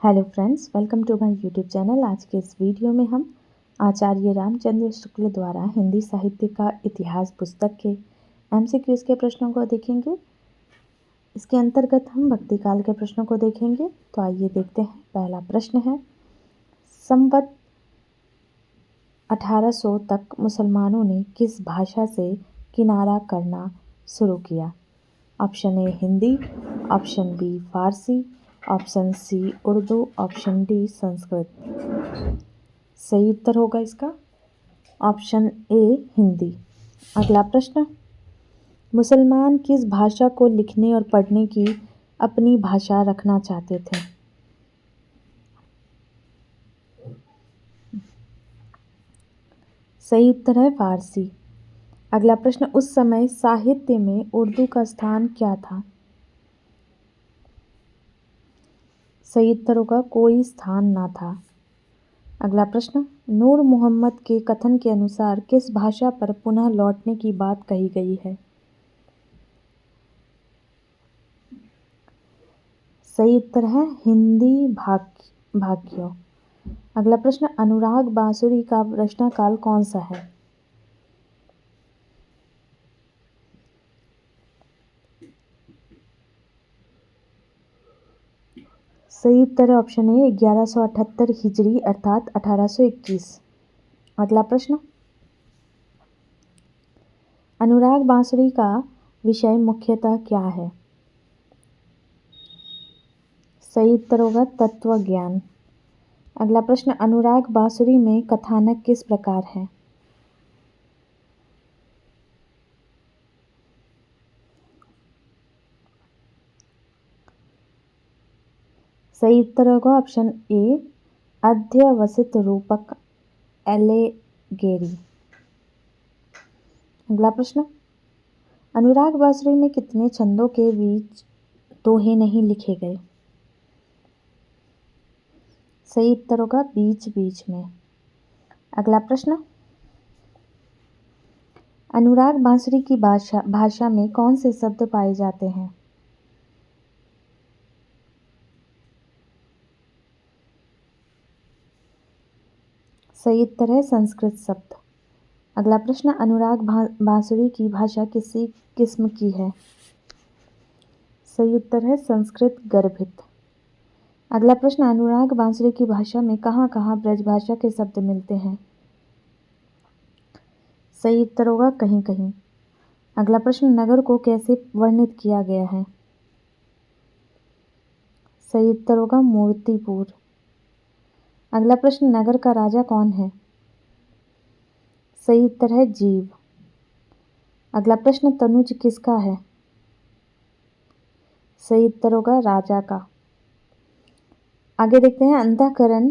Hello friends, welcome to my YouTube channel. आज के इस वीडियो में हम आचार्य रामचंद्र शुक्ल द्वारा हिंदी साहित्य का इतिहास पुस्तक के एमसीक्यूज़ के प्रश्नों को देखेंगे। इसके अंतर्गत हम भक्ति काल के प्रश्नों को देखेंगे। तो आइए देखते हैं। पहला प्रश्न है, संवत 1800 तक मुसलमानों ने किस भाषा से किनारा करना शुरू किया? Option A Hindi, option B Farsi, option C Urdu, option D Sanskrit. सही उत्तर होगा इसका ऑप्शन ए हिंदी। अगला प्रश्न, मुसलमान किस भाषा को लिखने और पढ़ने की अपनी भाषा रखना चाहते थे? सही उत्तर है फारसी। अगला प्रश्न, उस समय साहित्य में उर्दू का स्थान क्या था? सही उत्तर होगा कोई स्थान ना था। अगला प्रश्न, नूर मोहम्मद के कथन के अनुसार किस भाषा पर पुनः लौटने की बात कही गई है? सही उत्तर है हिंदी भाग्यों। अगला प्रश्न, अनुराग बांसुरी का रचनाकाल कौन सा है? सही उत्तर है ऑप्शन ए 1178 हिजरी अर्थात 1821। अगला प्रश्न, अनुराग बांसुरी का विषय मुख्यतः क्या है? सही उत्तर होगा तत्व ज्ञान। अगला प्रश्न, अनुराग बांसुरी में कथानक किस प्रकार है? सही उत्तर होगा ऑप्शन ए अध्यवसित रूपक एलेगेरी। अगला प्रश्न, अनुराग बांसुरी में कितने छंदों के बीच दोहे नहीं लिखे गए? सही उत्तर होगा बीच बीच में। अगला प्रश्न, अनुराग बांसुरी की भाषा में कौन से शब्द पाए जाते हैं? सही उत्तर है संस्कृत शब्द। अगला प्रश्न, अनुराग बांसुरी की भाषा किसी किस्म की है? सही उत्तर है संस्कृत गर्भित। अगला प्रश्न, अनुराग बांसुरी की भाषा में कहाँ कहाँ ब्रजभाषा के शब्द मिलते हैं? सही उत्तर होगा कहीं कहीं। अगला प्रश्न, नगर को कैसे वर्णित किया गया है? सही उत्तर होगा मूर्तिपूर। अगला प्रश्न, नगर का राजा कौन है? सही उत्तर है जीव। अगला प्रश्न, तनुज किसका है? सही उत्तर होगा राजा का। आगे देखते हैं, अंतःकरण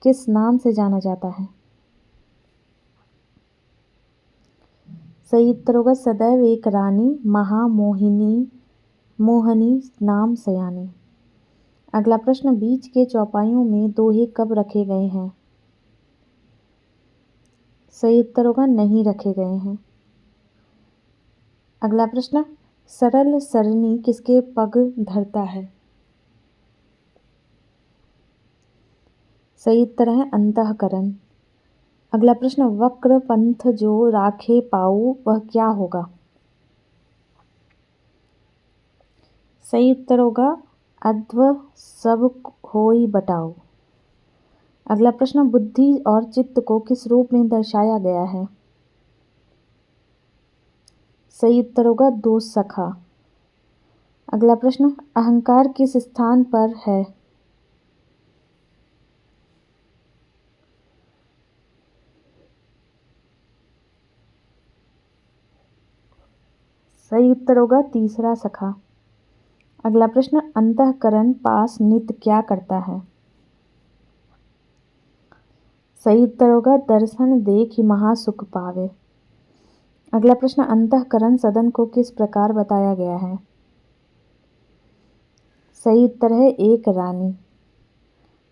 किस नाम से जाना जाता है? सही उत्तर होगा सदैव एक रानी, महामोहिनी, मोहनी नाम सयानी। अगला प्रश्न, बीच के चौपाइयों में दोहे कब रखे गए हैं? सही उत्तर होगा नहीं रखे गए हैं। अगला प्रश्न, सरल सरनी किसके पग धरता है? सही उत्तर है अंतःकरण। अगला प्रश्न, वक्र पंथ जो राखे पाऊ वह क्या होगा? सही उत्तर होगा अध्व सब होई बटाओ। अगला प्रश्न, बुद्धि और चित्त को किस रूप में दर्शाया गया है? सही उत्तर होगा दो सखा। अगला प्रश्न, अहंकार किस स्थान पर है? सही उत्तर होगा तीसरा सखा। अगला प्रश्न, अंतःकरण पास नित क्या करता है? सही उत्तर होगा दर्शन देख ही महासुख पावे। अगला प्रश्न, अंतःकरण सदन को किस प्रकार बताया गया है? सही उत्तर है एक रानी।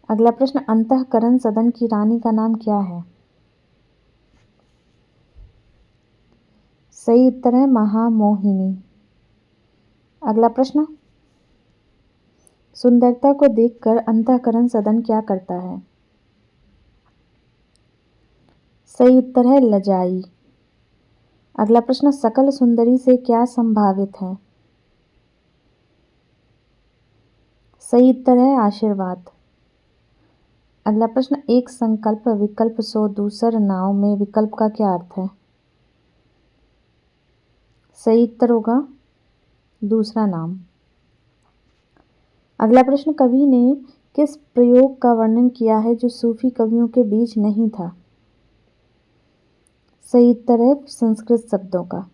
अगला प्रश्न, अंतःकरण सदन की रानी का नाम क्या है? सही उत्तर है महामोहिनी। अगला प्रश्न, सुंदरता को देखकर अंतःकरण सदन क्या करता है? सही उत्तर है लजाई। अगला प्रश्न, सकल सुंदरी से क्या संभावित है? सही उत्तर है आशीर्वाद। अगला प्रश्न, एक संकल्प विकल्प सो दूसर नाव में विकल्प का क्या अर्थ है? सही उत्तर होगा दूसरा नाम। अगला प्रश्न, कवि ने किस प्रयोग का वर्णन किया है जो सूफी कवियों के बीच नहीं था? सही उत्तर है संस्कृत शब्दों का।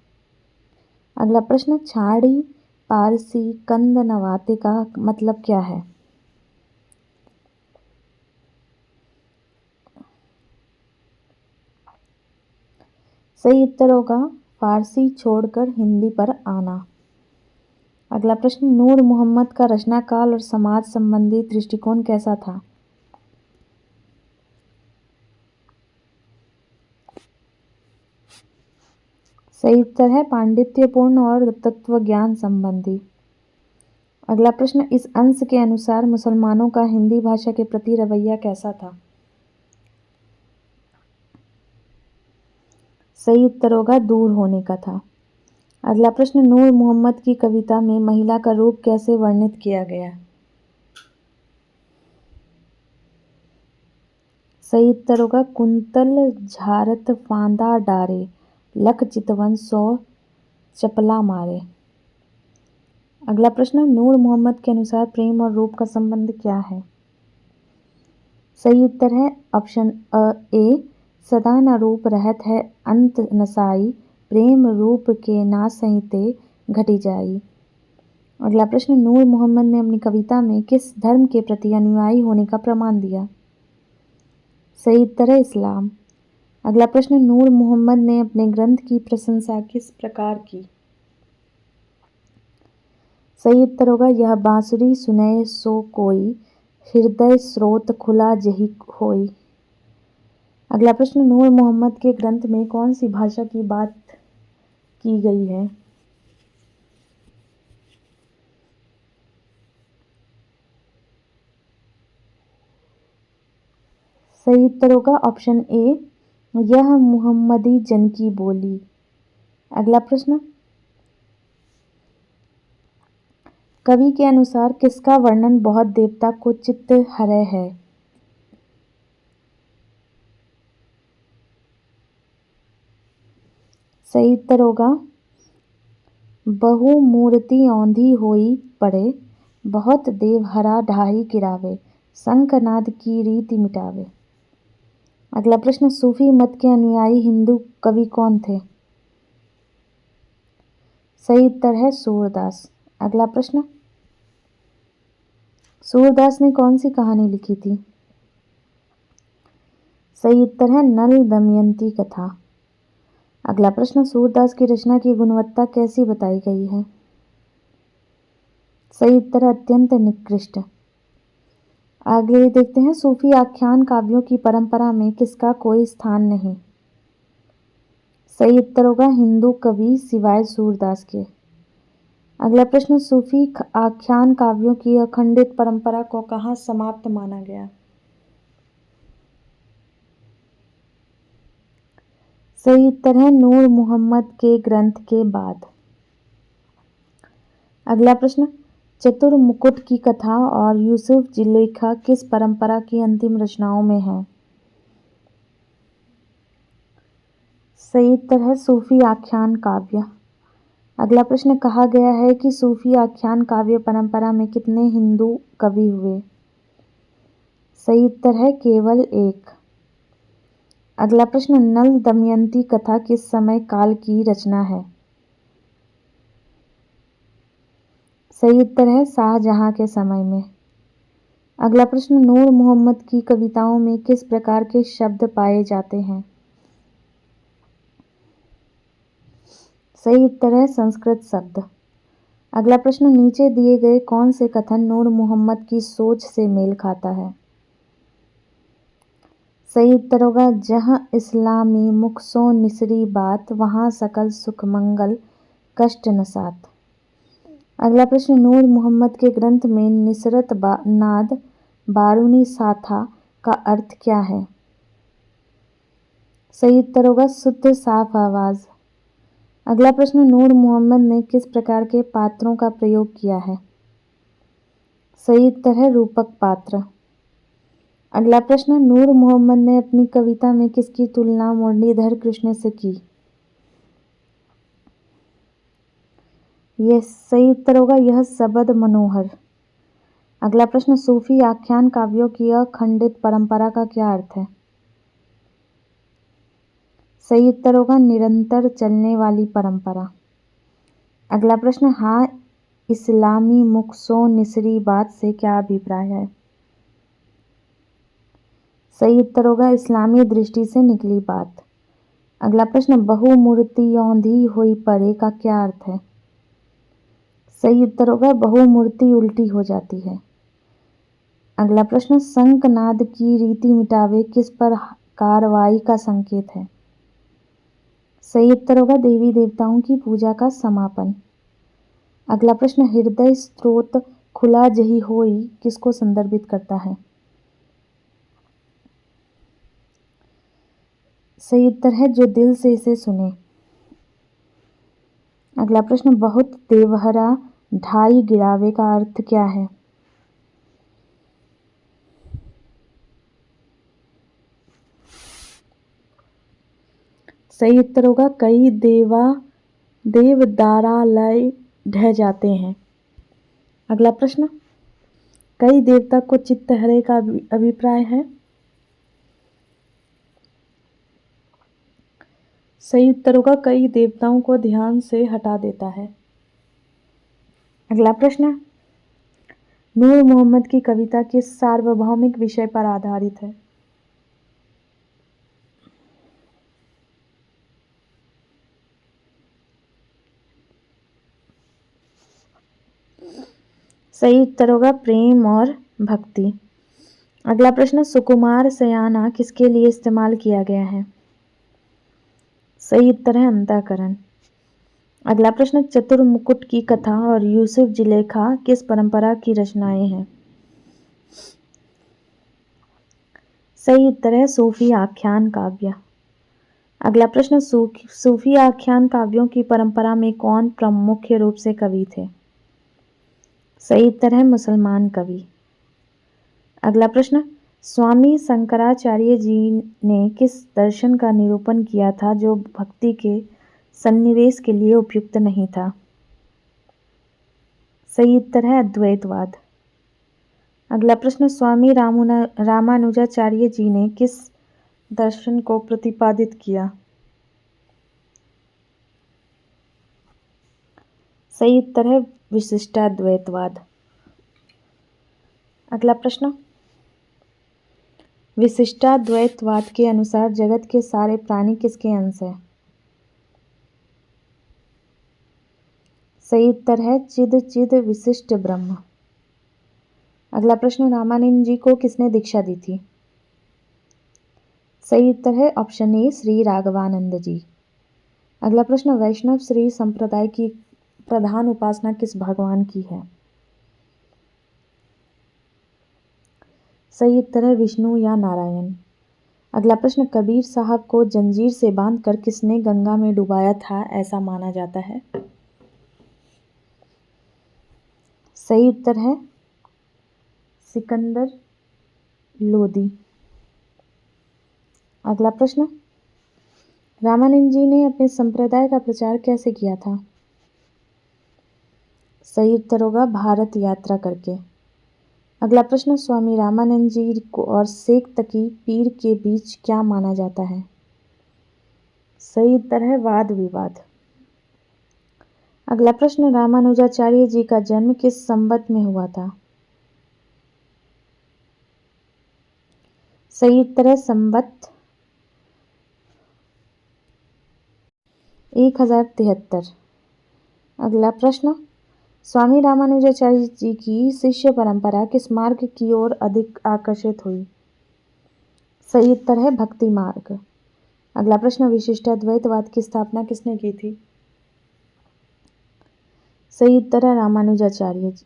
अगला प्रश्न, छाड़ी पारसी कंद नवाते का मतलब क्या है? सही उत्तर होगा फारसी छोड़कर हिंदी पर आना। अगला प्रश्न, नूर मोहम्मद का रचनाकाल और समाज संबंधी दृष्टिकोण कैसा था? सही उत्तर है पांडित्यपूर्ण और तत्वज्ञान संबंधी। अगला प्रश्न, इस अंश के अनुसार मुसलमानों का हिंदी भाषा के प्रति रवैया कैसा था? सही उत्तर होगा दूर होने का था। अगला प्रश्न, नूर मोहम्मद की कविता में महिला का रूप कैसे वर्णित किया गया? सही उत्तर होगा कुंतल झारत फांदा डारे लख चितवन सौ चपला मारे। अगला प्रश्न, नूर मोहम्मद के अनुसार प्रेम और रूप का संबंध क्या है? सही उत्तर है ऑप्शन ए, सदा न रूप रहत है अंत नसाई प्रेम रूप के ना सहिते घटी जाई। अगला प्रश्न, नूर मोहम्मद ने अपनी कविता में किस धर्म के प्रति अनुयायी होने का प्रमाण दिया? सही उत्तर है इस्लाम। अगला प्रश्न, नूर मोहम्मद ने अपने ग्रंथ की प्रशंसा किस प्रकार की? सही उत्तर होगा यह बांसुरी सुनय सो कोई हृदय स्रोत खुला जही होई। अगला प्रश्न, नूर मोहम्मद के ग्रंथ में कौन सी भाषा की बात की गई है? सही उत्तर होगा ऑप्शन ए, यह मुहम्मदी जन की बोली। अगला प्रश्न, कवि के अनुसार किसका वर्णन बहुत देवता को चित्त हरय है? सही उत्तर होगा बहु मूर्ति औंधी होई पड़े बहुत देव हरा ढाई गिरावे शंखनाद की रीति मिटावे। अगला प्रश्न, सूफी मत के अनुयायी हिंदू कवि कौन थे? सही उत्तर है सूरदास। अगला प्रश्न, सूरदास ने कौन सी कहानी लिखी थी? सही उत्तर है नल दमयंती कथा। अगला प्रश्न, सूरदास की रचना की गुणवत्ता कैसी बताई गई है? सही उत्तर है अत्यंत निकृष्ट। आगे देखते हैं, सूफी आख्यान काव्यों की परंपरा में किसका कोई स्थान नहीं? सही उत्तर होगा हिंदू कवि सिवाय सूरदास के। अगला प्रश्न, सूफी आख्यान काव्यों की अखंडित परंपरा को कहाँ समाप्त माना गया? सही उत्तर है नूर मोहम्मद के ग्रंथ के बाद। अगला प्रश्न, चतुर्मुकुट की कथा और यूसुफ जुलेखा किस परंपरा की अंतिम रचनाओं में है? सही उत्तर है सूफी आख्यान काव्य। अगला प्रश्न, कहा गया है कि सूफी आख्यान काव्य परंपरा में कितने हिंदू कवि हुए? सही उत्तर है केवल एक। अगला प्रश्न, नल दमयंती कथा किस समय काल की रचना है? सही उत्तर है शाहजहां के समय में। अगला प्रश्न, नूर मोहम्मद की कविताओं में किस प्रकार के शब्द पाए जाते हैं? सही उत्तर है संस्कृत शब्द। अगला प्रश्न, नीचे दिए गए कौन से कथन नूर मोहम्मद की सोच से मेल खाता है? सही उत्तर होगा जहाँ इस्लामी मुख सो निसरी बात वहाँ सकल सुख मंगल कष्ट न साथ। अगला प्रश्न, नूर मोहम्मद के ग्रंथ में निसरत नाद बारूनी साथा का अर्थ क्या है? सही उत्तर होगा शुद्ध साफ आवाज। अगला प्रश्न, नूर मोहम्मद ने किस प्रकार के पात्रों का प्रयोग किया है? सही उत्तर है रूपक पात्र। अगला प्रश्न, नूर मोहम्मद ने अपनी कविता में किसकी तुलना मुरलीधर कृष्ण से की? यह सही उत्तर होगा यह सबद मनोहर। अगला प्रश्न, सूफी आख्यान काव्यों की अखंडित परंपरा का क्या अर्थ है? सही उत्तर होगा निरंतर चलने वाली परंपरा। अगला प्रश्न, हाँ इस्लामी मुखसो निसरी बात से क्या अभिप्राय है? सही उत्तर होगा इस्लामी दृष्टि से निकली बात। अगला प्रश्न, बहुमूर्ति औंधी हुई परे का क्या अर्थ है? सही उत्तर होगा बहुमूर्ति उल्टी हो जाती है। अगला प्रश्न, शंखनाद की रीति मिटावे किस पर कार्रवाई का संकेत है? सही उत्तर होगा देवी देवताओं की पूजा का समापन। अगला प्रश्न, हृदय स्त्रोत खुला जही होई किसको संदर्भित करता है? सही उत्तर है जो दिल से इसे सुने। अगला प्रश्न, बहुत देवहरा ढाई गिरावे का अर्थ क्या है? सही उत्तर होगा कई देवदारालय ढह जाते हैं। अगला प्रश्न, कई देवता को चित्त हरे का अभिप्राय है? सही उत्तर होगा कई देवताओं को ध्यान से हटा देता है। अगला प्रश्न, नूर मोहम्मद की कविता किस सार्वभौमिक विषय पर आधारित है? सही उत्तर होगा प्रेम और भक्ति। अगला प्रश्न, सुकुमार सयाना किसके लिए इस्तेमाल किया गया है? सही उत्तर है अंतःकरण। अगला प्रश्न, चतुर्मुकुट की कथा और यूसुफ जुलेखा किस परंपरा की रचनाएं हैं? सही उत्तर है सूफी आख्यान काव्य। अगला प्रश्न, सूफी आख्यान काव्यों की परंपरा में कौन मुख्य रूप से कवि थे? सही उत्तर है मुसलमान कवि। अगला प्रश्न, स्वामी शंकराचार्य जी ने किस दर्शन का निरूपण किया था जो भक्ति के सन्निवेश के लिए उपयुक्त नहीं था? सही उत्तर है अद्वैतवाद। अगला प्रश्न, स्वामी रामानुजाचार्य जी ने किस दर्शन को प्रतिपादित किया? सही उत्तर है विशिष्टाद्वैतवाद। अगला प्रश्न, विशिष्टाद्वैतवाद के अनुसार जगत के सारे प्राणी किसके अंश हैं? सही उत्तर है चिद चिद विशिष्ट ब्रह्म। अगला प्रश्न, रामानंद जी को किसने दीक्षा दी थी? सही उत्तर है ऑप्शन ए श्री राघवानंद जी। अगला प्रश्न, वैष्णव श्री संप्रदाय की प्रधान उपासना किस भगवान की है? सही उत्तर है विष्णु या नारायण। अगला प्रश्न, कबीर साहब को जंजीर से बांधकर किसने गंगा में डुबाया था ऐसा माना जाता है? सही उत्तर है सिकंदर लोदी। अगला प्रश्न, रामानंद जी ने अपने संप्रदाय का प्रचार कैसे किया था? सही उत्तर होगा भारत यात्रा करके। अगला प्रश्न, स्वामी रामानंद जी को और शेख तकी पीर के बीच क्या माना जाता है? सही उत्तर है वाद विवाद। अगला प्रश्न, रामानुजाचार्य जी का जन्म किस संवत में हुआ था? सही उत्तर है संवत 1073। अगला प्रश्न, स्वामी रामानुजाचार्य जी की शिष्य परंपरा किस मार्ग की ओर अधिक आकर्षित हुई? सही उत्तर है भक्ति मार्ग। अगला प्रश्न, विशिष्टाद्वैतवाद की स्थापना किसने की थी? सही उत्तर है रामानुजाचार्य जी।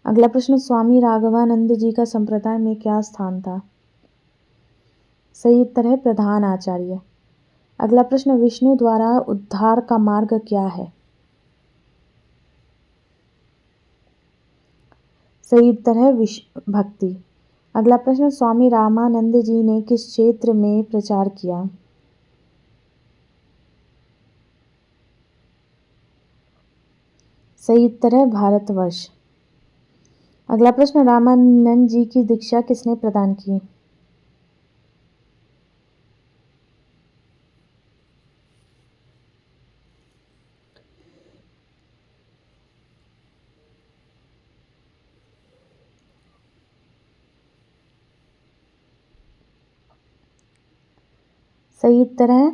अगला प्रश्न, स्वामी राघवानंद जी का संप्रदाय में क्या स्थान था? सही उत्तर है प्रधान आचार्य। अगला प्रश्न, विष्णु द्वारा उद्धार का मार्ग क्या है? सही उत्तर है भक्ति। अगला प्रश्न, स्वामी रामानंद जी ने किस क्षेत्र में प्रचार किया? सही उत्तर है भारतवर्ष। अगला प्रश्न, रामानंद जी की दीक्षा किसने प्रदान की? सही उत्तर है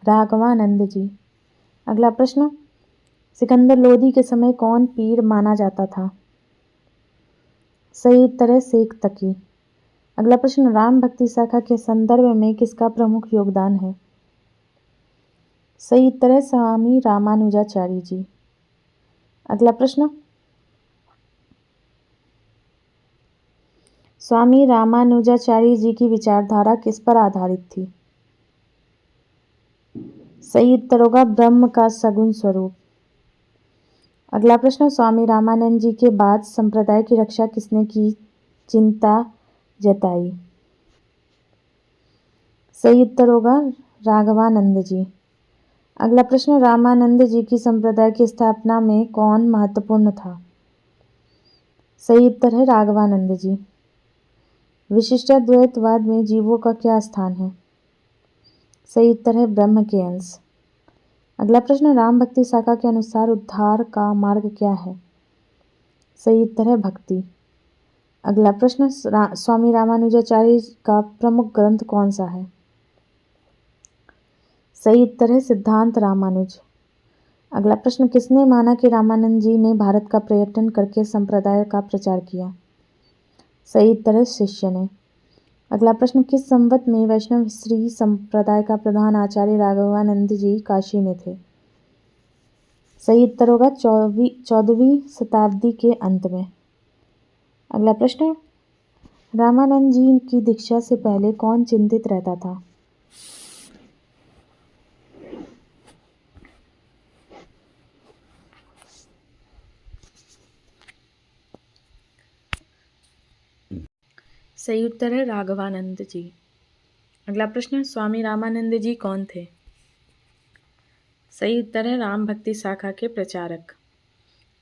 राघवानंद जी। अगला प्रश्न, सिकंदर लोदी के समय कौन पीर माना जाता था? सही उत्तर है शेख तकी। अगला प्रश्न, राम भक्ति शाखा के संदर्भ में किसका प्रमुख योगदान है? सही उत्तर है स्वामी रामानुजाचार्य जी। अगला प्रश्न, स्वामी रामानुजाचार्य जी की विचारधारा किस पर आधारित थी? सही उत्तर होगा ब्रह्म का सगुण स्वरूप। अगला प्रश्न, स्वामी रामानंद जी के बाद संप्रदाय की रक्षा किसने की चिंता जताई? सही उत्तर होगा राघवानंद जी। अगला प्रश्न, रामानंद जी की संप्रदाय की स्थापना में कौन महत्वपूर्ण था? सही उत्तर है राघवानंद जी। विशिष्टाद्वैतवाद में जीवों का क्या स्थान है? सही उत्तर है ब्रह्म के अंश। अगला प्रश्न, राम भक्ति शाखा के अनुसार उद्धार का मार्ग क्या है? सही उत्तर है भक्ति। अगला प्रश्न, स्वामी रामानुजाचार्य का प्रमुख ग्रंथ कौन सा है? सही उत्तर है सिद्धांत रामानुज। अगला प्रश्न, किसने माना कि रामानंद जी ने भारत का पर्यटन करके संप्रदाय का प्रचार किया? सही उत्तर है शिष्य ने। अगला प्रश्न, किस संवत में वैष्णव श्री संप्रदाय का प्रधान आचार्य राघवानंद जी काशी में थे? सही उत्तर होगा 14वीं शताब्दी के अंत में। अगला प्रश्न, रामानंद जी की दीक्षा से पहले कौन चिंतित रहता था? सही उत्तर है राघवानंद जी। अगला प्रश्न, स्वामी रामानंद जी कौन थे? सही उत्तर है राम भक्ति शाखा के प्रचारक।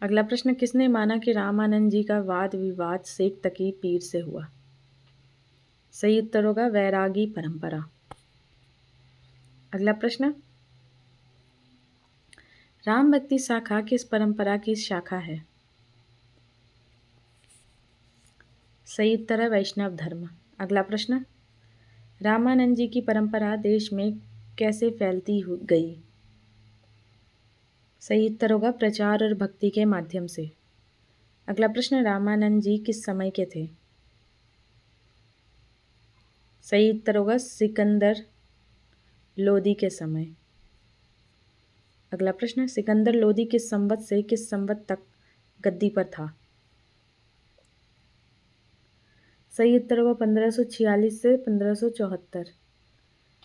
अगला प्रश्न, किसने माना कि रामानंद जी का वाद विवाद शेख तकी पीर से हुआ? सही उत्तर होगा वैरागी परंपरा। अगला प्रश्न, राम भक्ति शाखा किस परंपरा की शाखा है? सही उत्तर है वैष्णव धर्म। अगला प्रश्न, रामानंद जी की परंपरा देश में कैसे फैलती गई? सही उत्तर होगा प्रचार और भक्ति के माध्यम से। अगला प्रश्न, रामानंद जी किस समय के थे? सही उत्तर होगा सिकंदर लोदी के समय। अगला प्रश्न, सिकंदर लोदी किस संवत से किस संवत तक गद्दी पर था? सही उत्तर होगा 1546 से 1574।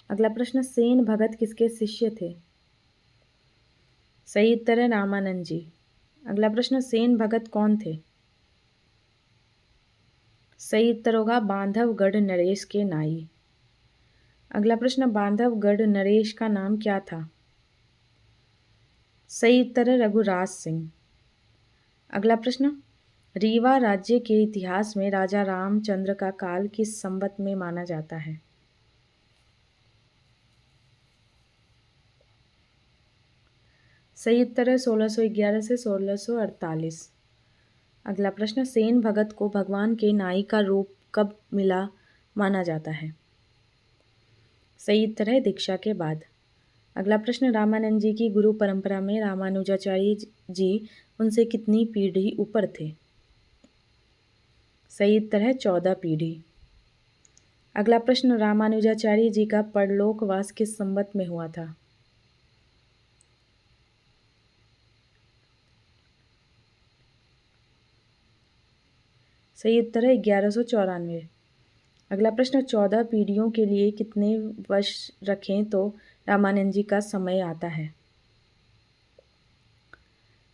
अगला प्रश्न, सेन भगत किसके शिष्य थे? सही उत्तर है रामानंद जी। अगला प्रश्न, सेन भगत कौन थे? सही उत्तर होगा बांधवगढ़ नरेश के नाई। अगला प्रश्न, बांधवगढ़ नरेश का नाम क्या था? सही उत्तर है रघुराज सिंह। अगला प्रश्न, रीवा राज्य के इतिहास में राजा रामचंद्र का काल किस संवत में माना जाता है? सही उत्तर है 1611 से 1648। अगला प्रश्न, सेन भगत को भगवान के नाई का रूप कब मिला माना जाता है? सही उत्तर है दीक्षा के बाद। अगला प्रश्न, रामानंद जी की गुरु परंपरा में रामानुजाचार्य जी उनसे कितनी पीढ़ी ऊपर थे? सही उत्तर है 14 पीढ़ी। अगला प्रश्न, रामानुजाचार्य जी का परलोकवास किस संवत में हुआ था? सही उत्तर है 1194। अगला प्रश्न, 14 पीढ़ियों के लिए कितने वर्ष रखें तो रामानंद जी का समय आता है?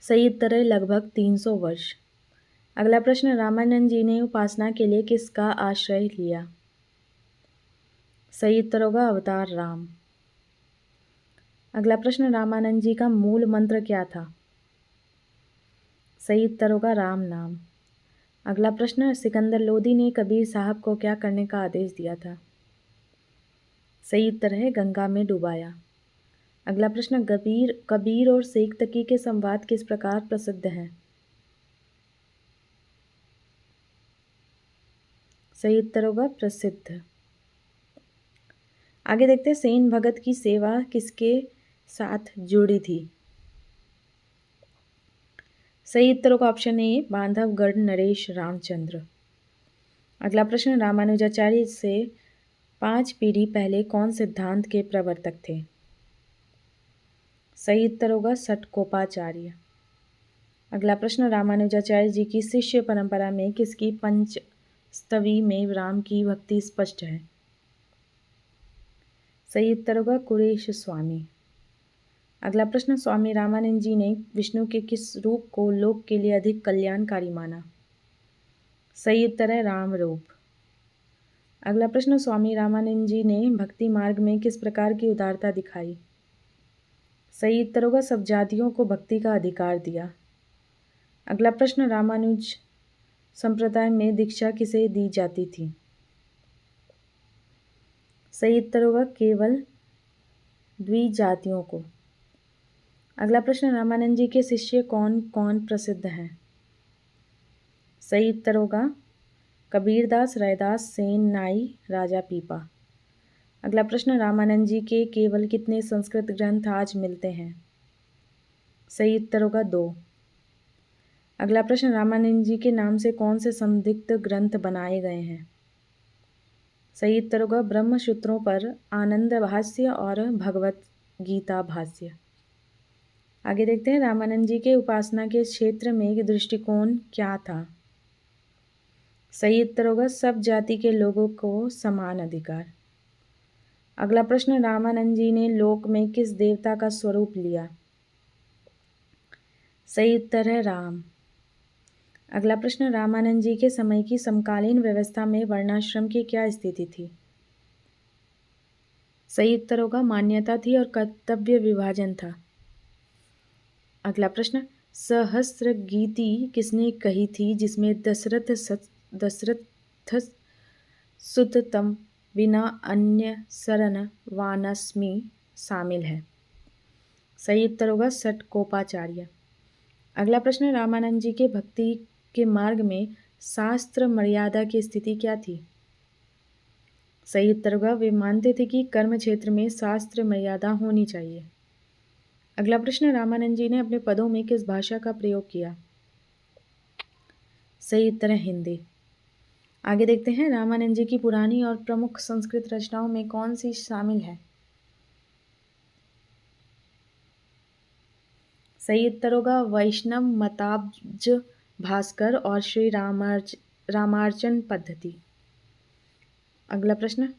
सही उत्तर है लगभग 300 वर्ष। अगला प्रश्न, रामानंद जी ने उपासना के लिए किसका आश्रय लिया? सही उत्तर होगा अवतार राम। अगला प्रश्न, रामानंद जी का मूल मंत्र क्या था? सही उत्तर होगा राम नाम। अगला प्रश्न, सिकंदर लोदी ने कबीर साहब को क्या करने का आदेश दिया था? सही उत्तर है गंगा में डुबाया। अगला प्रश्न, कबीर और शेख तकी के संवाद किस प्रकार प्रसिद्ध हैं? सही उत्तर होगा प्रसिद्ध। आगे देखते हैं, सेन भगत की सेवा किसके साथ जुड़ी थी? सही उत्तर होगा ऑप्शन ए बांधवगढ़ नरेश रामचंद्र। अगला प्रश्न, रामानुजाचार्य से 5 पीढ़ी पहले कौन सिद्धांत के प्रवर्तक थे? सही उत्तर होगा षटकोपाचार्य। अगला प्रश्न, रामानुजाचार्य जी की शिष्य परंपरा में किसकी पंचस्तवी में राम की भक्ति स्पष्ट है? सही उत्तर होगा कुरेश स्वामी। अगला प्रश्न, स्वामी रामानंद जी ने विष्णु के किस रूप को लोक के लिए अधिक कल्याणकारी माना? सही उत्तर है राम रूप। अगला प्रश्न, स्वामी रामानंद जी ने भक्ति मार्ग में किस प्रकार की उदारता दिखाई? सही उत्तर होगा सब जातियों को भक्ति का अधिकार दिया। अगला प्रश्न, रामानुज संप्रदाय में दीक्षा किसे दी जाती थी? सही उत्तर होगा केवल द्विजातियों को। अगला प्रश्न, रामानंद जी के शिष्य कौन कौन प्रसिद्ध हैं? सही उत्तर होगा कबीरदास, रैदास, सेन, नाई, राजा पीपा। अगला प्रश्न, रामानंद जी के केवल कितने संस्कृत ग्रंथ आज मिलते हैं? सही उत्तर होगा 2। अगला प्रश्न, रामानंद जी के नाम से कौन से संदिग्ध ग्रंथ बनाए गए हैं? सही उत्तर होगा ब्रह्म सूत्रों पर आनंद भाष्य और भगवत गीता भाष्य। आगे देखते हैं, रामानंद जी के उपासना के क्षेत्र में दृष्टिकोण क्या था? सही उत्तर होगा सब जाति के लोगों को समान अधिकार। अगला प्रश्न, रामानंद जी ने लोक में किस देवता का स्वरूप लिया? सही उत्तर है राम। अगला प्रश्न, रामानंद जी के समय की समकालीन व्यवस्था में वर्णाश्रम की क्या स्थिति थी? सही उत्तर होगा मान्यता थी और कर्तव्य विभाजन था। अगला प्रश्न, सहस्त्र गीति किसने कही थी जिसमें दशरथ सुत तम बिना अन्य शरण वानस्मि शामिल है? सही उत्तर होगा षटकोपाचार्य। अगला प्रश्न, रामानंद जी के भक्ति के मार्ग में शास्त्र मर्यादा की स्थिति क्या थी? सही उत्तर होगा वे मानते थे कि कर्म क्षेत्र में शास्त्र मर्यादा होनी चाहिए। अगला प्रश्न, रामानंद जी ने अपने पदों में किस भाषा का प्रयोग किया? सही उत्तर है हिंदी। आगे देखते हैं, रामानंद जी की पुरानी और प्रमुख संस्कृत रचनाओं में कौन सी शामिल है? सही उत्तर होगा वैष्णव मताब्ज भास्कर और श्री रामार्चन पद्धति। अगला प्रश्न,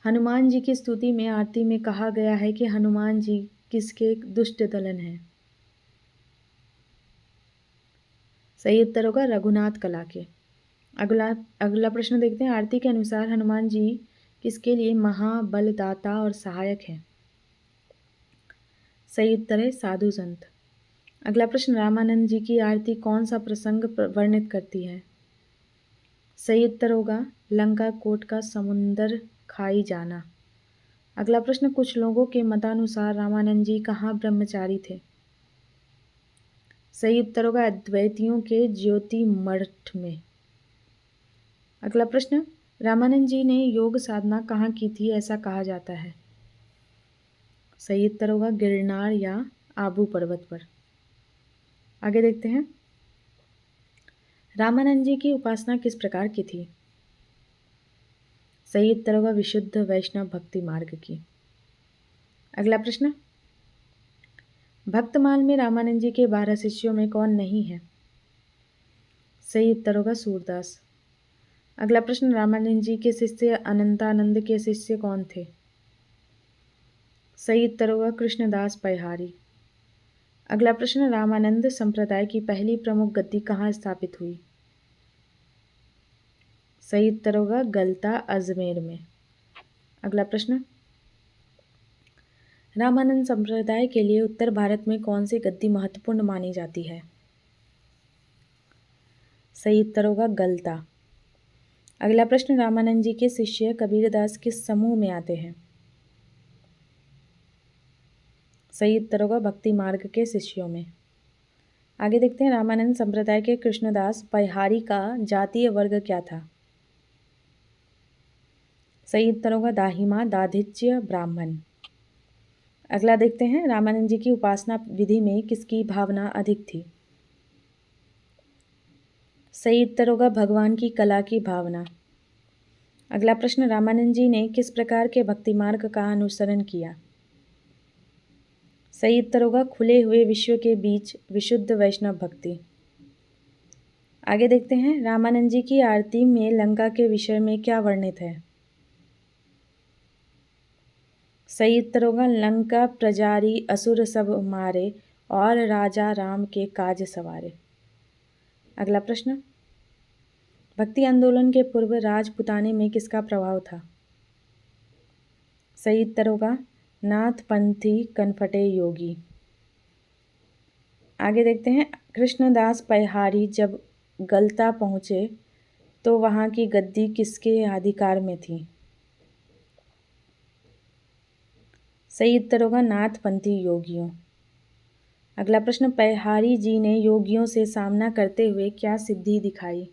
हनुमान जी की स्तुति में आरती में कहा गया है कि हनुमान जी किसके दुष्ट दलन हैं? सही उत्तर होगा रघुनाथ कला के। अगला प्रश्न देखते हैं, आरती के अनुसार हनुमान जी किसके लिए महाबलदाता और सहायक हैं? सही उत्तर है साधु संत। अगला प्रश्न, रामानंद जी की आरती कौन सा प्रसंग वर्णित करती है? सही उत्तर होगा लंका कोट का समुंदर खाई जाना। अगला प्रश्न, कुछ लोगों के मतानुसार रामानंद जी कहाँ ब्रह्मचारी थे? सही उत्तर होगा अद्वैतियों के ज्योति मठ में। अगला प्रश्न, रामानंद जी ने योग साधना कहाँ की थी ऐसा कहा जाता है? सही उत्तर होगा गिरनार या आबू पर्वत पर। आगे देखते हैं, रामानंद जी की उपासना किस प्रकार की थी? सही उत्तर होगा विशुद्ध वैष्णव भक्ति मार्ग की। अगला प्रश्न, भक्तमाल में रामानंद जी के 12 शिष्यों में कौन नहीं है? सही उत्तर होगा सूरदास। अगला प्रश्न, रामानंद जी के शिष्य अनंतानंद के शिष्य कौन थे? सही उत्तर होगा कृष्णदास पैहारी। अगला प्रश्न, रामानंद संप्रदाय की पहली प्रमुख गद्दी कहाँ स्थापित हुई? सही उत्तर होगा गलता अजमेर में। अगला प्रश्न, रामानंद संप्रदाय के लिए उत्तर भारत में कौन सी गद्दी महत्वपूर्ण मानी जाती है? सही उत्तर होगा गलता। अगला प्रश्न, रामानंद जी के शिष्य कबीरदास किस समूह में आते हैं? सही उत्तर होगा भक्ति मार्ग के शिष्यों में। आगे देखते हैं, रामानंद संप्रदाय के कृष्णदास पैहारी का जातीय वर्ग क्या था? सही उत्तर होगा दाहिमा दाधिच्य ब्राह्मण। अगला देखते हैं, रामानंद जी की उपासना विधि में किसकी भावना अधिक थी? सही उत्तर होगा भगवान की कला की भावना। अगला प्रश्न, रामानंद जी ने किस प्रकार के भक्ति मार्ग का अनुसरण किया? सही उत्तर होगा खुले हुए विश्व के बीच विशुद्ध वैष्णव भक्ति। आगे देखते हैं, रामानंद जी की आरती में लंका के विषय में क्या वर्णित है? सही उत्तर होगा लंका प्रजारी असुर सब मारे और राजा राम के काज सवारे। अगला प्रश्न, भक्ति आंदोलन के पूर्व राजपुताने में किसका प्रभाव था? सही उत्तर होगा नाथपंथी कनफटे योगी। आगे देखते हैं, कृष्णदास पैहारी जब गलता पहुँचे तो वहाँ की गद्दी किसके अधिकार में थी? सही उत्तर होगा नाथपंथी योगियों। अगला प्रश्न, पैहारी जी ने योगियों से सामना करते हुए क्या सिद्धि दिखाई?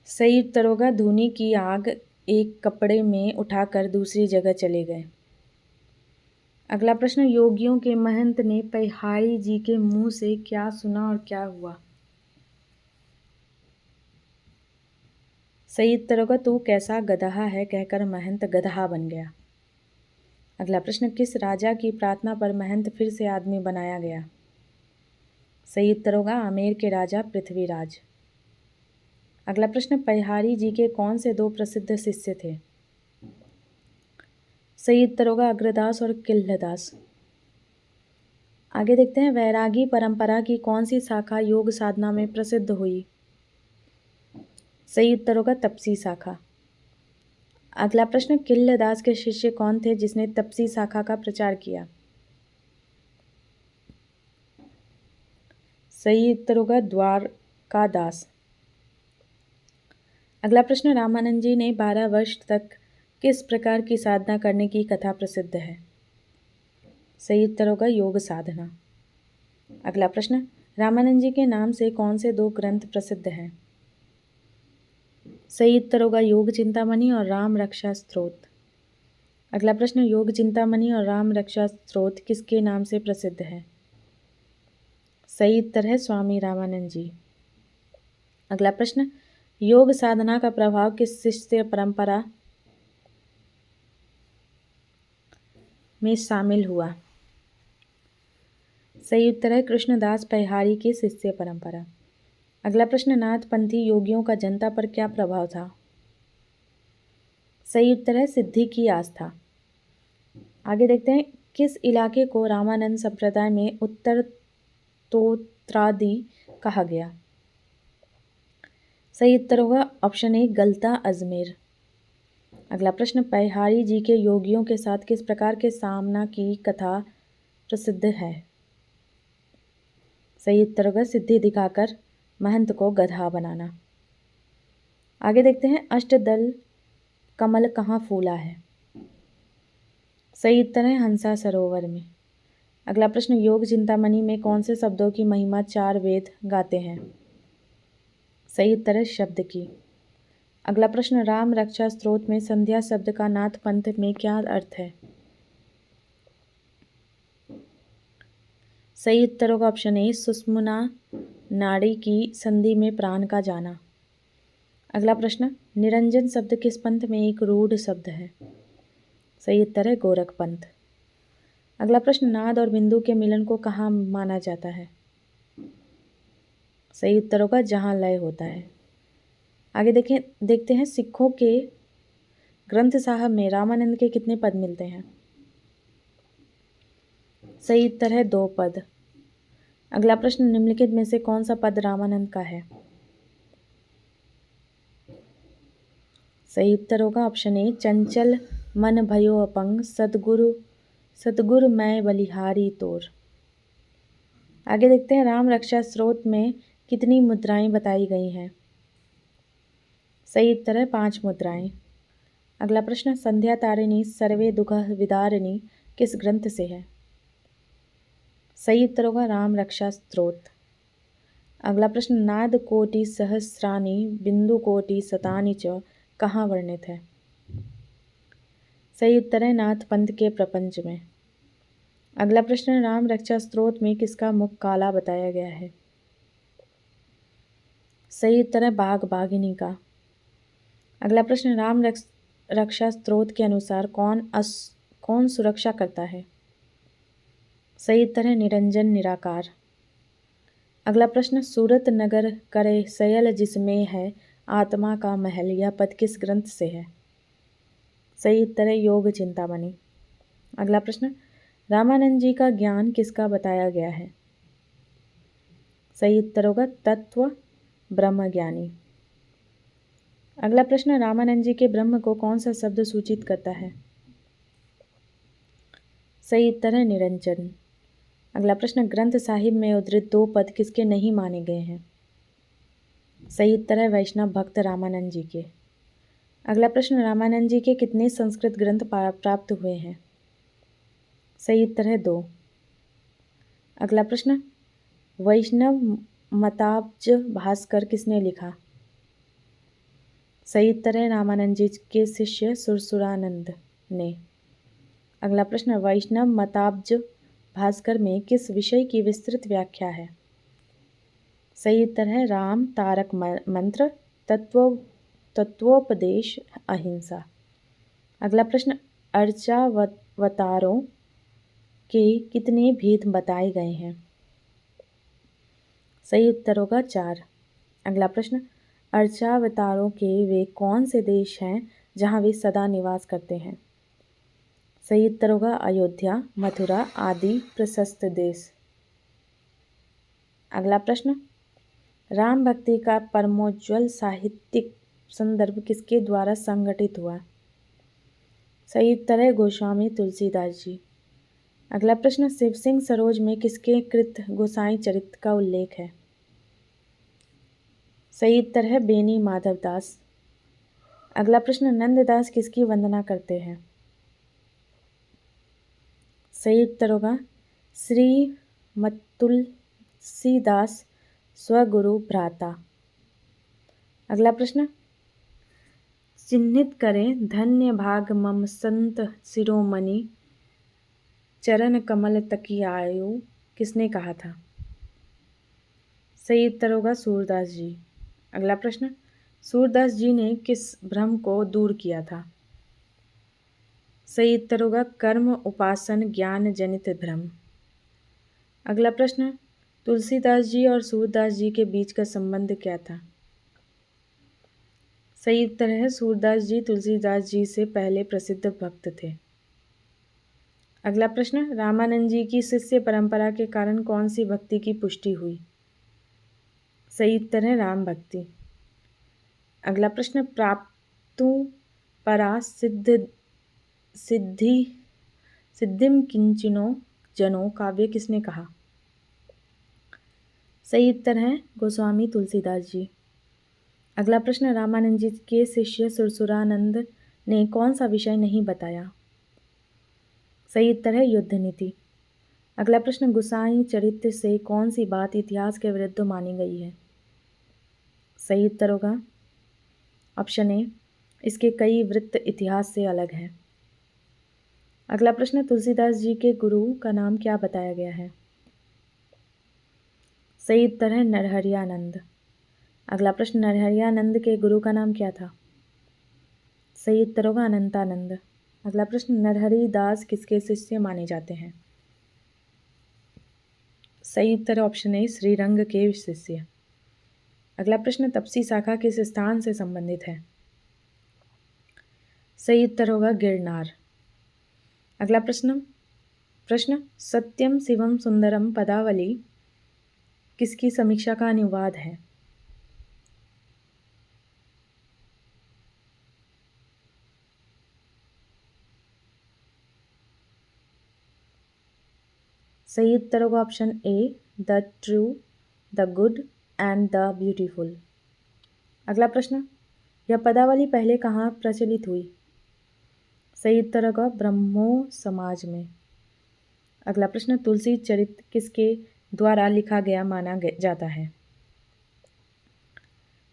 सही उत्तर होगा धूनी की आग एक कपड़े में उठाकर दूसरी जगह चले गए। अगला प्रश्न, योगियों के महंत ने पैहारी जी के मुंह से क्या सुना और क्या हुआ? सही उत्तर होगा तू कैसा गदहा है कहकर महंत गदहा बन गया। अगला प्रश्न, किस राजा की प्रार्थना पर महंत फिर से आदमी बनाया गया? सही उत्तर होगा आमेर के राजा पृथ्वीराज। अगला प्रश्न, पैहारी जी के कौन से दो प्रसिद्ध शिष्य थे? सही उत्तर होगा अग्रदास और किल्लदास। आगे देखते हैं, वैरागी परंपरा की कौन सी शाखा योग साधना में प्रसिद्ध हुई? सही उत्तर होगा तपसी शाखा। अगला प्रश्न, किल्लदास के शिष्य कौन थे जिसने तपसी शाखा का प्रचार किया? सही उत्तर होगा द्वारकादास। अगला प्रश्न, रामानंद जी ने 12 वर्ष तक किस प्रकार की साधना करने की कथा प्रसिद्ध है? सही उत्तर होगा योग साधना। अगला प्रश्न, रामानंद जी के नाम से कौन से दो ग्रंथ प्रसिद्ध हैं? सही उत्तर होगा योग चिंतामणि और राम रक्षा स्तोत्र। अगला प्रश्न, योग चिंतामणि और राम रक्षा स्तोत्र किसके नाम से प्रसिद्ध है? सही उत्तर है स्वामी रामानंद जी। अगला प्रश्न, योग साधना का प्रभाव किस शिष्य परंपरा में शामिल हुआ? सही उत्तर है कृष्णदास पैहारी की शिष्य परंपरा। अगला प्रश्न, नाथपंथी योगियों का जनता पर क्या प्रभाव था? सही उत्तर है सिद्धि की आस्था। आगे देखते हैं, किस इलाके को रामानंद संप्रदाय में उत्तर तोत्रादि कहा गया? सही उत्तर होगा ऑप्शन ए गलता अजमेर। अगला प्रश्न, पैहारी जी के योगियों के साथ किस प्रकार के सामना की कथा प्रसिद्ध है? सही उत्तर होगा सिद्धि दिखाकर महंत को गधा बनाना। आगे देखते हैं, अष्टदल कमल कहाँ फूला है? सही उत्तर है हंसा सरोवर में। अगला प्रश्न, योग चिंतामणि में कौन से शब्दों की महिमा 4 वेद गाते हैं? सही उत्तर है शब्द की। अगला प्रश्न, राम रक्षा स्तोत्र में संध्या शब्द का नाथ पंथ में क्या अर्थ है? सही उत्तर होगा ऑप्शन ए सुषुम्ना नाड़ी की संधि में प्राण का जाना। अगला प्रश्न, निरंजन शब्द किस पंथ में एक रूढ़ शब्द है? सही उत्तर है गोरख पंथ। अगला प्रश्न, नाद और बिंदु के मिलन को कहाँ माना जाता है? सही उत्तर होगा जहाँ लय होता है। आगे देखते हैं सिखों के ग्रंथ साहब में रामानंद के कितने पद मिलते हैं। सही उत्तर है 2 पद। अगला प्रश्न, निम्नलिखित में से कौन सा पद रामानंद का है। सही उत्तर होगा ऑप्शन ए, चंचल मन भयो अपंग सतगुरु मैं बलिहारी तोर। आगे देखते हैं राम रक्षा स्तोत्र में कितनी मुद्राएं बताई गई हैं। सही उत्तर है 5 मुद्राएं। अगला प्रश्न, संध्या तारिणी सर्वे दुख विदारिणी किस ग्रंथ से है। सही उत्तर होगा राम रक्षा स्तोत्र। अगला प्रश्न, नाद कोटि सहस्रानि बिंदु कोटि शतानि च कहाँ वर्णित है। सही उत्तर है नाथ पंथ के प्रपंच में। अगला प्रश्न, राम रक्षा स्तोत्र में किसका मुख काला बताया गया है। सही उत्तर है बाघ बाघिनी का। अगला प्रश्न, राम रक्षा स्तोत्र के अनुसार कौन सुरक्षा करता है। सही उत्तर है निरंजन निराकार। अगला प्रश्न, सूरत नगर करे सयल जिसमें है आत्मा का महल यह पद किस ग्रंथ से है। सही उत्तर है योग चिंतामणि। अगला प्रश्न, रामानंद जी का ज्ञान किसका बताया गया है। सही उत्तर होगा तत्व ब्रह्म ज्ञानी। अगला प्रश्न, रामानंद जी के ब्रह्म को कौन सा शब्द सूचित करता है। सही उत्तर है निरंजन। अगला प्रश्न, ग्रंथ साहिब में उद्धृत 2 पद किसके नहीं माने गए हैं। सही उत्तर है वैष्णव भक्त रामानंद जी के। अगला प्रश्न, रामानंद जी के कितने संस्कृत ग्रंथ प्राप्त हुए हैं। सही उत्तर है 2। अगला प्रश्न, वैष्णव मताब्ज भास्कर किसने लिखा। सही उत्तर है रामानंद जी के शिष्य सुरसुरानंद ने। अगला प्रश्न, वैष्णव मताब्ज भास्कर में किस विषय की विस्तृत व्याख्या है। सही उत्तर है राम तारक मंत्र तत्वोपदेश अहिंसा। अगला प्रश्न, अर्चावतारों के कितने भेद बताए गए हैं। सही उत्तर होगा 4। अगला प्रश्न, अर्चावतारों के वे कौन से देश हैं जहां वे सदा निवास करते हैं। सही उत्तर होगा अयोध्या मथुरा आदि प्रशस्त देश। अगला प्रश्न, राम भक्ति का परमोज्वल साहित्यिक संदर्भ किसके द्वारा संगठित हुआ। सही उत्तर है गोस्वामी तुलसीदास जी। अगला प्रश्न, शिव सिंह सरोज में किसके कृत गोसाई चरित्र का उल्लेख है। सही उत्तर है बेनी माधवदास। अगला प्रश्न, नंददास किसकी वंदना करते हैं। सही उत्तर होगा श्री तुलसीदास स्वगुरु भ्राता। अगला प्रश्न, चिन्हित करें धन्य भाग मम संत शिरोमणि चरण कमल तकियायु किसने कहा था। सही उत्तर होगा सूरदास जी। अगला प्रश्न, सूरदास जी ने किस भ्रम को दूर किया था। सही उत्तर होगा कर्म उपासन ज्ञान जनित भ्रम। अगला प्रश्न, तुलसीदास जी और सूरदास जी के बीच का संबंध क्या था। सही उत्तर है सूरदास जी तुलसीदास जी से पहले प्रसिद्ध भक्त थे। अगला प्रश्न, रामानंद जी की शिष्य परंपरा के कारण कौन सी भक्ति की पुष्टि हुई। सही उत्तर है राम भक्ति। अगला प्रश्न, प्राप्तु परा सिद्धिम किंचिनो जनो काव्य किसने कहा। सही उत्तर है गोस्वामी तुलसीदास जी। अगला प्रश्न, रामानंद जी के शिष्य सुरसुरानंद ने कौन सा विषय नहीं बताया। सही उत्तर है युद्ध नीति। अगला प्रश्न, गोसाई चरित्र से कौन सी बात इतिहास के विरुद्ध मानी गई है। सही उत्तर होगा ऑप्शन ए, इसके कई वृत्त इतिहास से अलग हैं। अगला प्रश्न, तुलसीदास जी के गुरु का नाम क्या बताया गया है। सही उत्तर है नरहरियानंद। अगला प्रश्न, नरहरियानंद के गुरु का नाम क्या था। सही उत्तर होगा अनंतानंद। अगला प्रश्न, नरहरि दास किसके शिष्य माने जाते हैं। सही उत्तर ऑप्शन ए, श्रीरंग के शिष्य। अगला प्रश्न, तपसी शाखा किस स्थान से संबंधित है? सही उत्तर होगा गिरनार। अगला प्रश्न, सत्यम शिवम सुंदरम पदावली किसकी समीक्षा का अनुवाद है? सही उत्तर होगा option A, the true, the good and the beautiful. अगला प्रश्न, यह पदावली पहले कहाँ प्रचलित हुई? सही उत्तर होगा ब्रह्मो समाज में। अगला प्रश्न, तुलसी चरित्र किसके द्वारा लिखा गया माना जाता है?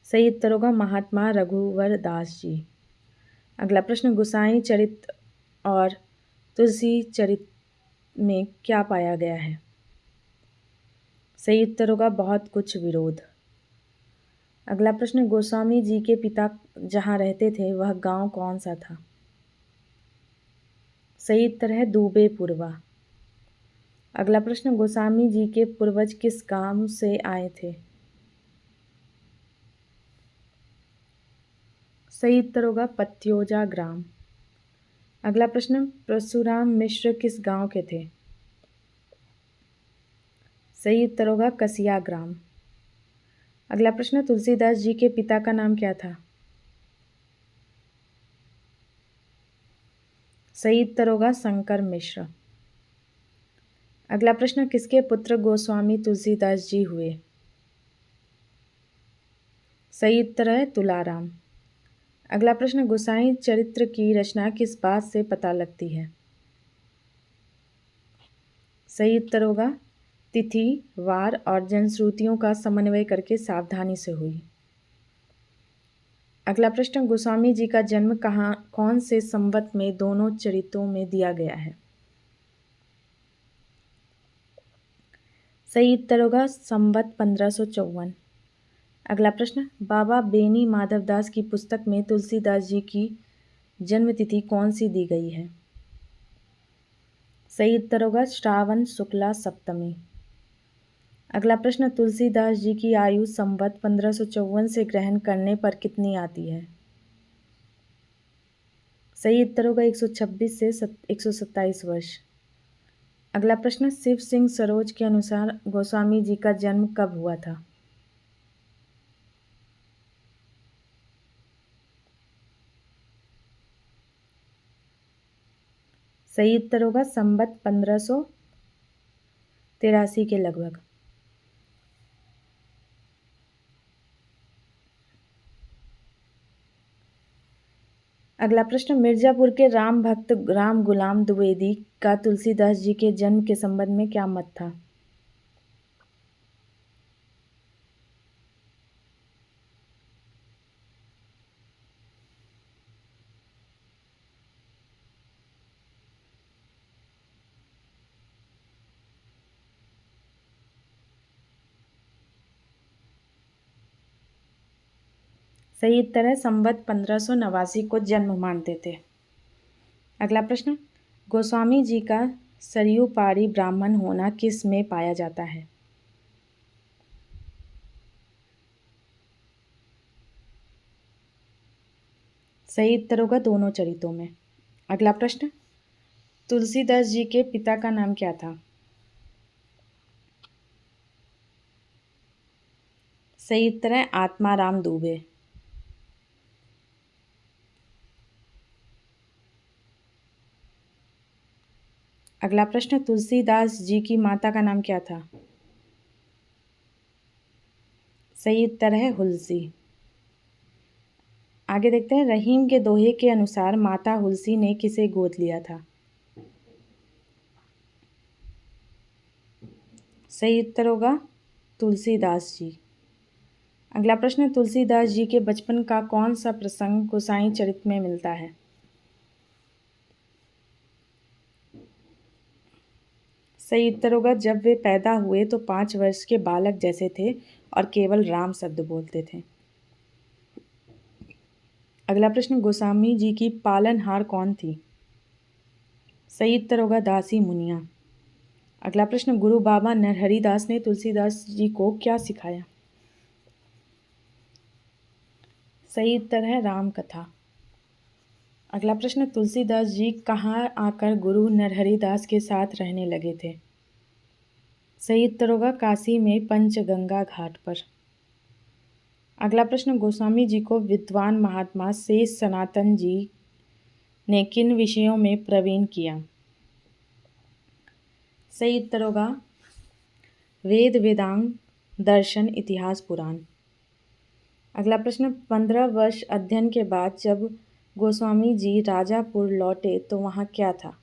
सही उत्तर होगा महात्मा रघुवर दास जी। अगला प्रश्न, गोसाई चरित्र और तुलसी चरित्र में क्या पाया गया है? सही उत्तर होगा बहुत कुछ विरोध। अगला प्रश्न, गोस्वामी जी के पिता जहाँ रहते थे वह गांव कौन सा था? सही उत्तर है दूबे पूर्वा। अगला प्रश्न, गोस्वामी जी के पूर्वज किस गांव से आए थे? सही उत्तर होगा पत्योजा ग्राम। अगला प्रश्न, परशुराम मिश्र किस गांव के थे? सही उत्तर होगा कसिया ग्राम। अगला प्रश्न, तुलसीदास जी के पिता का नाम क्या था? सही उत्तर होगा शंकर मिश्र। अगला प्रश्न, किसके पुत्र गोस्वामी तुलसीदास जी हुए? सही उत्तर है तुलाराम। अगला प्रश्न, गोसाई चरित्र की रचना किस बात से पता लगती है? सही उत्तर होगा तिथि, वार और जनश्रुतियों का समन्वय करके सावधानी से हुई। अगला प्रश्न, गोस्वामी जी का जन्म कौन से संवत में दोनों चरित्रों में दिया गया है? सही उत्तर होगा संवत 1554। अगला प्रश्न, बाबा बेनी माधवदास की पुस्तक में तुलसीदास जी की जन्म तिथि कौन सी दी गई है? सही उत्तर होगा श्रावण शुक्ला सप्तमी। अगला प्रश्न, तुलसीदास जी की आयु संवत 1554 से ग्रहण करने पर कितनी आती है? सही उत्तर होगा 126 से 127 वर्ष। अगला प्रश्न, शिव सिंह सरोज के अनुसार गोस्वामी जी का जन्म कब हुआ था? सही उत्तर होगा संवत 1583 के लगभग। अगला प्रश्न, मिर्जापुर के राम भक्त राम गुलाम द्विवेदी का तुलसीदास जी के जन्म के संबंध में क्या मत था? सही उत्तर है संवत 1589 को जन्म मानते थे। अगला प्रश्न, गोस्वामी जी का सरयू पारी ब्राह्मण होना किस में पाया जाता है? सही उत्तर होगा दोनों चरित्रों में। अगला प्रश्न, तुलसीदास जी के पिता का नाम क्या था? सही उत्तर है आत्माराम दुबे। अगला प्रश्न, तुलसीदास जी की माता का नाम क्या था? सही उत्तर है हुलसी। आगे देखते हैं, रहीम के दोहे के अनुसार माता हुलसी ने किसे गोद लिया था? सही उत्तर होगा तुलसीदास जी। अगला प्रश्न, तुलसीदास जी के बचपन का कौन सा प्रसंग गोसाई चरित्र में मिलता है? सही उत्तर होगा जब वे पैदा हुए तो 5 वर्ष के बालक जैसे थे और केवल राम शब्द बोलते थे। अगला प्रश्न, गोस्वामी जी की पालनहार कौन थी? सही उत्तर होगा दासी मुनिया। अगला प्रश्न, गुरु बाबा नरहरि दास ने तुलसीदास जी को क्या सिखाया? सही उत्तर है राम कथा। अगला प्रश्न, तुलसीदास जी कहाँ आकर गुरु नरहरिदास के साथ रहने लगे थे? सही उत्तर होगा काशी में पंचगंगा घाट पर। अगला प्रश्न, गोस्वामी जी को विद्वान महात्मा शेष सनातन जी ने किन विषयों में प्रवीण किया? सही उत्तर होगा वेद, वेदांग, दर्शन, इतिहास, पुराण। अगला प्रश्न, 15 वर्ष अध्ययन के बाद जब गोस्वामी जी राजापुर लौटे तो वहाँ क्या था?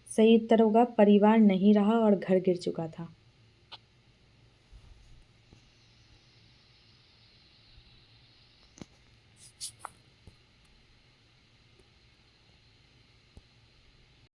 सही उत्तर होगा परिवार नहीं रहा और घर गिर चुका था।